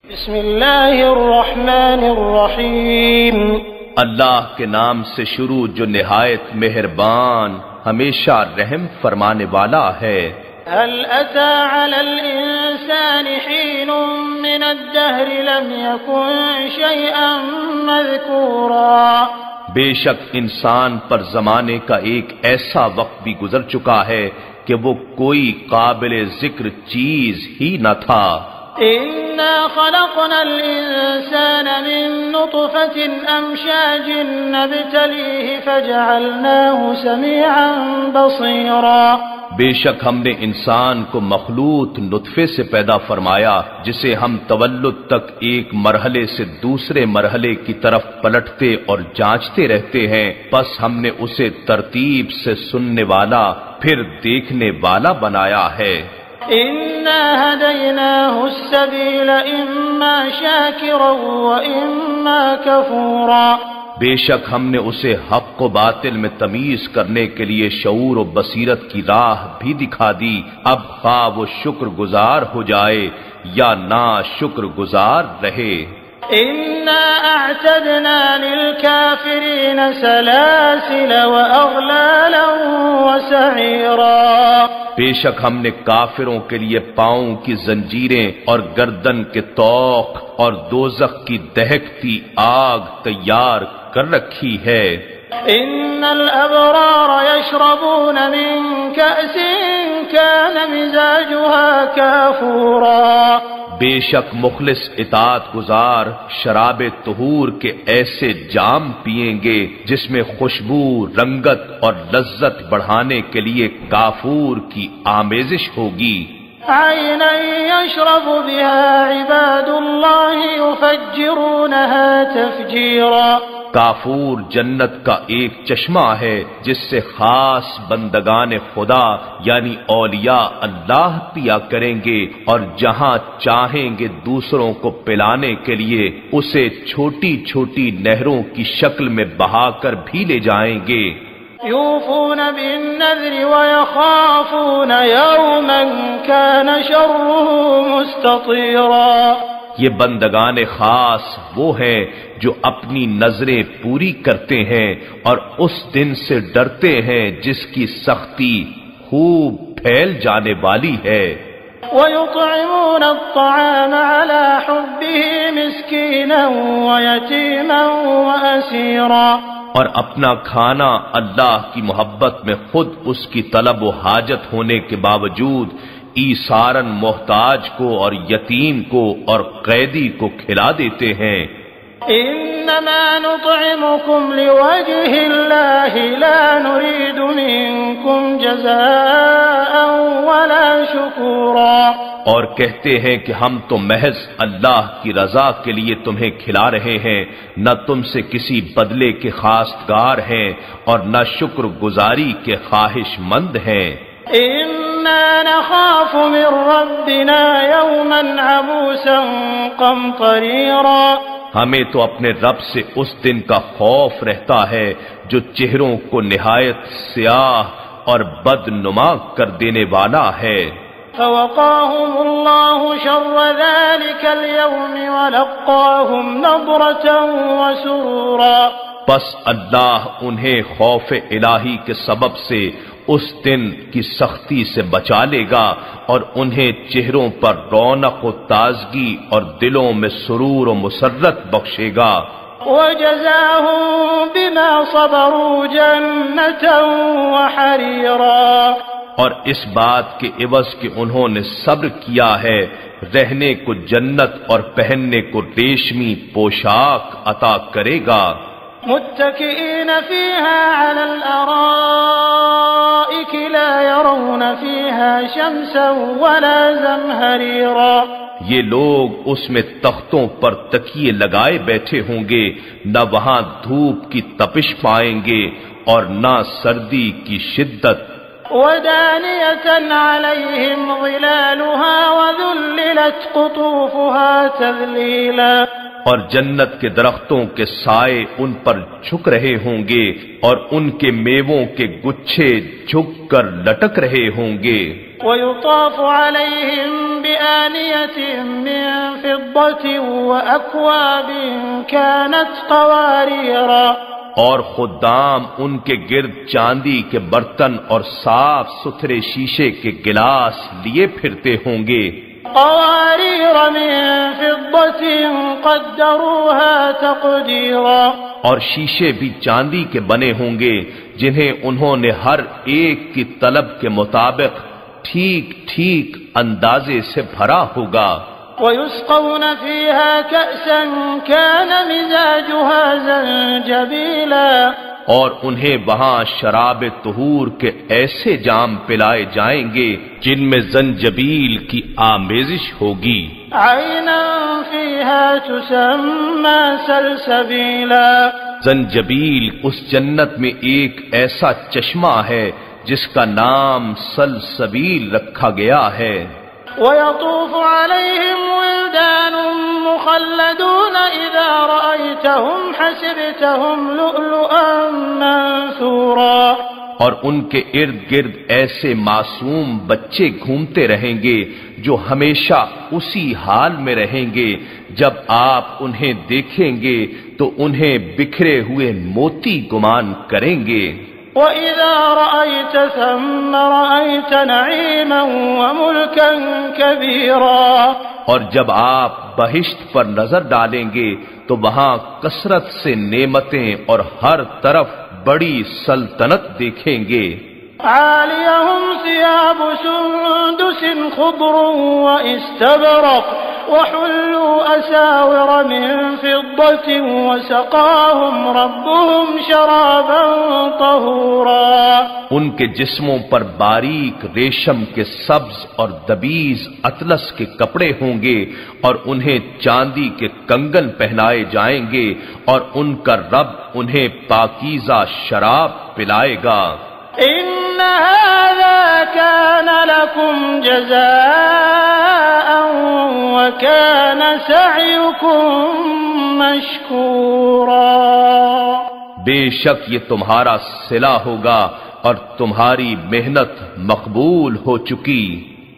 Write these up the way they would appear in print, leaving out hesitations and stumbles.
بسم اللہ الرحمن الرحیم اللہ کے نام سے شروع جو نہایت مہربان ہمیشہ رحم فرمانے والا ہے۔ هل أتى على الإنسان حين من الدهر لم يكن شيئا مذكورا۔ بے شک انسان پر زمانے کا ایک ایسا وقت بھی گزر چکا ہے کہ وہ کوئی قابل ذکر چیز ہی نہ تھا۔ إنا خلقنا الإنسان من نطفة أمشاج نبتليه فجعلناه سميعا بصيرا۔ بے شک ہم نے انسان کو مخلوط نطفے سے پیدا فرمایا جسے ہم تولد تک ایک مرحلے سے دوسرے مرحلے کی طرف پلٹتے اور جانچتے رہتے ہیں، بس ہم نے اسے ترتیب سے سننے والا پھر دیکھنے والا بنایا ہے۔ إنا هديناه السبيل إما شاكرا وإما كفورا۔ بے شک ہم نے اسے حق و باطل میں تمیز کرنے کے لیے شعور و بصیرت کی راہ بھی دکھا دی، اب خواہ وہ شکر گزار ہو جائے یا نا شکر گزار رہے۔ إنا أعتدنا للكافرين سلاسل وأغلالا وسعيرا۔ بے شک ہم نے کافروں کے لیے پاؤں کی زنجیریں اور گردن کے طوق اور دوزخ کی دہکتی آگ تیار کر رکھی ہے۔ إن الأبرار يشربون من كأس كان مزاجها كافورا۔ بے شک مخلص اطاعت گزار شراب طہور کے ایسے جام پیئیں گے جس میں خوشبو، رنگت اور لذت بڑھانے کے لیے کافور کی آمیزش ہوگی۔ عینا یشرب بها عباد اللہ یفجرونها تفجیرا۔ کافور جنت کا ایک چشمہ ہے جس سے خاص بندگان خدا یعنی اولیاء اللہ پیا کریں گے، اور جہاں چاہیں گے دوسروں کو پلانے کے لیے اسے چھوٹی چھوٹی نہروں کی شکل میں بہا کر بھی لے جائیں گے۔ یوفون بالنذر ویخافون یوما کان شره مستطیرا۔ یہ بندگان خاص وہ ہیں جو اپنی نظریں پوری کرتے ہیں اور اس دن سے ڈرتے ہیں جس کی سختی خوب پھیل جانے والی ہے۔ وَيُطْعِمُونَ الطَّعَامَ عَلَى حُبِّهِ مِسْكِينًا وَيَتِيمًا وَأَسِيرًا۔ اور اپنا کھانا اللہ کی محبت میں خود اس کی طلب و حاجت ہونے کے باوجود ایثاراً محتاج کو اور یتیم کو اور قیدی کو کھلا دیتے ہیں۔ انما نطعمكم لوجه الله لا نريد منكم جزاء ولا شكورا۔ اور کہتے ہیں کہ ہم تو محض اللہ کی رضا کے لیے تمہیں کھلا رہے ہیں، نہ تم سے کسی بدلے کے خواستگار ہیں اور نہ شکر گزاری کے خواہش مند ہیں۔ إنا نخاف من ربنا يوما عبوسا قمطريرا۔ ہمیں تو اپنے رب سے اس دن کا خوف رہتا ہے جو چہروں کو نہایت سیاہ اور بدنما کر دینے والا ہے۔ فوقاهم الله شر ذلك اليوم ولقاهم نضرة وسرورا۔ پس اللہ انہیں خوف الہی کے سبب سے اس دن کی سختی سے بچا لے گا اور انہیں چہروں پر رونق و تازگی اور دلوں میں سرور و مسرت بخشے گا۔ وَجَزَاهُم بِمَا صَبَرُوا جَنَّةً وَحَرِيرًا۔ اور اس بات کے عوض کہ انہوں نے صبر کیا ہے رہنے کو جنت اور پہننے کو ریشمی پوشاک عطا کرے گا۔ متكئين فيها على الأرائك لا يرون فيها شمسا ولا زمهريرا۔ یہ لوگ اس میں تختوں پر تکیے لگائے بیٹھے ہوں گے، نہ وہاں دھوپ کی تپش پائیں گے اور نہ سردی کی شدت۔ ودانية عليهم ظلالها وذللت قطوفها تذليلا۔ اور جنت کے درختوں کے سائے ان پر جھک رہے ہوں گے اور ان کے میووں کے گچھے جھک کر لٹک رہے ہوں گے۔ وَيُطَافُ عَلَيْهِمْ آنية من فضة وأكواب كانت قواريرا، اور خدام ان کے گرد چاندی کے برتن اور صاف ستھرے شیشے کے گلاس لیے پھرتے ہوں گے، قوارير من فضة قدروها تقديرا، اور شیشے بھی چاندی کے بنے ہوں گے جنہیں انہوں نے ہر ایک کی طلب کے مطابق ٹھیک ٹھیک اندازے سے بھرا ہوگا۔ ويسقون فيها كأسا كان مزاجها زنجبيلا، اور انہیں وہاں شراب طہور کے ایسے جام پلائے جائیں گے جن میں زنجبیل کی آمیزش ہوگی، عينا فيها تسمى سلسبيلا، زنجبیل اس جنت میں ایک ایسا چشمہ ہے جس کا نام سلسبیل رکھا گیا ہے۔ ويطوف عليهم ولدان مخلدون إذا رأيتهم حسبتهم لؤلؤا منثورا، اور ان کے ارد گرد ایسے معصوم بچے گھومتے رہیں گے جو ہمیشہ اسی حال میں رہیں گے، جب آپ انہیں دیکھیں گے تو انہیں بکھرے ہوئے موتی گمان کریں گے۔ وَإِذَا رَأَيْتَ ثَمَّ رَأَيْتَ نَعِيمًا وَمُلْكًا كَبِيرًا، اور جب آپ بہشت پر نظر ڈالیں گے تو وہاں کثرت سے نعمتیں اور ہر طرف بڑی سلطنت دیکھیں گے۔ عَالِيَهُمْ ثِيَابُ سُندُسٍ خُضْرٌ وَإِسْتَبْرَقٍ وَحُلُّوا أَسَاوِرَ مِن فِضَّةٍ وَسَقَاهُمْ رَبُّهُمْ شَرَابًا طَهُورًا، ان کے جسموں پر باریک ریشم کے سبز اور دبیز اطلس کے کپڑے ہوں گے، اور انہیں چاندی کے کنگن پہنائے جائیں گے، اور ان کا رب انہیں پاکیزہ شراب پلائے گا۔ إن هذا كان لكم جزاء وكان سعيكم مشكورا، بے شک یہ تمہارا صلہ ہوگا اور تمہاری محنت مقبول ہو چکی۔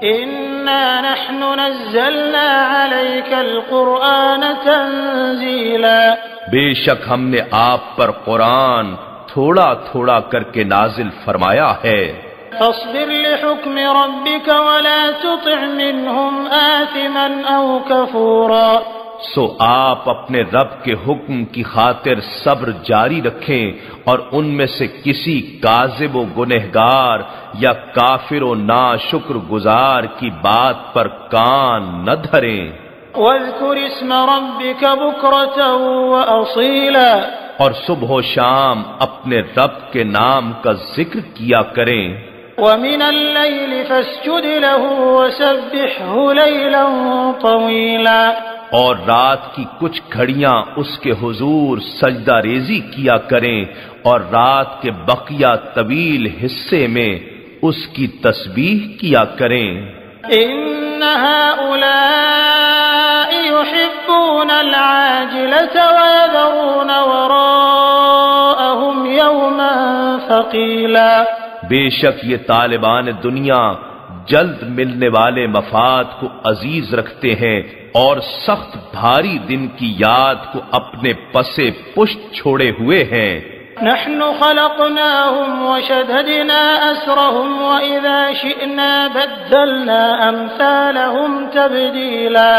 إنا نحن نزلنا عليك القرآن تنزيلا، بے شک ہم نے آپ پر قرآن تھوڑا تھوڑا کر کے نازل فرمایا ہے۔ فاصبر لحكم ربك ولا تطع منهم آثما أو كفورا، سو آپ اپنے رب کے حکم کی خاطر صبر جاری رکھیں اور ان میں سے کسی کاذب و گنہگار یا کافر و ناشکر گزار کی بات پر کان نہ دھریں۔ واذكر اسم ربك بكرة وأصيلا، اور صبح و شام اپنے رب کے نام کا ذکر کیا کریں۔ ومن الليل فاسجد له وسبحه ليلا طويلا، اور رات کی کچھ گھڑیاں اس کے حضور سجدہ ریزی کیا کریں، اور رات کے بقیہ طویل حصے میں اس کی تسبیح کیا کریں۔ إن هؤلاء يحبون العاجلة ويذرون وراءهم يوما ثقيلا، بے شک یہ طالبان دنیا جلد ملنے والے مفاد کو عزیز رکھتے ہیں اور سخت بھاری دن کی یاد کو اپنے پسے پشت چھوڑے ہوئے ہیں۔ نحن خلقناهم وشددنا أسرهم وإذا شئنا بدلنا أمثالهم تبديلا،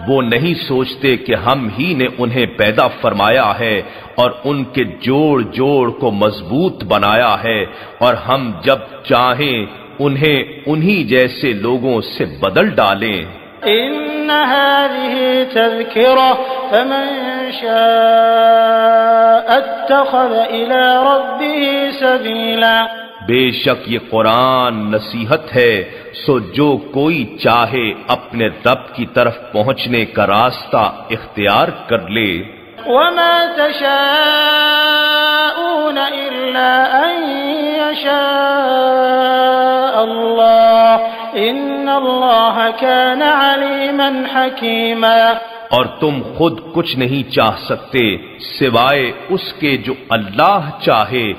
وہ نہیں سوچتے کہ ہم ہی نے انہیں پیدا فرمایا ہے اور ان کے جوڑ جوڑ کو مضبوط بنایا ہے، اور ہم جب چاہیں انہیں انہی جیسے لوگوں سے بدل ڈالیں۔ إن هذه تذكرة فمن شاء اتخذ إلى ربه سبيلا، بے شک یہ قرآن نصیحت ہے، سو جو کوئی چاہے اپنے رب کی طرف پہنچنے کا راستہ اختیار کر لے۔ وما تشاءون إلا أن يشاء الله إن الله كان عليما حكيما، اور تم خود کچھ نہیں چاہ سکتے سوائے اس کے جو اللہ چاہے،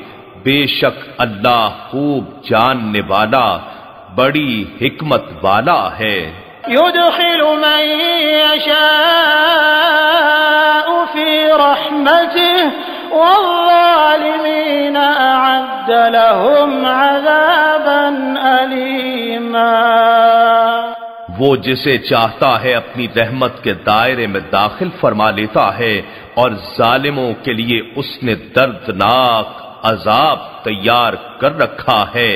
بے شک اللہ خوب جاننے والا بڑی حکمت والا ہے۔ يدخل من يشاء في رحمته والظالمين أعد لهم عذابا أليما۔ وہ جسے چاہتا ہے اپنی رحمت کے دائرے میں داخل فرما لیتا ہے، اور ظالموں کے لیے اس نے دردناک عذاب تیار کر رکھا ہے۔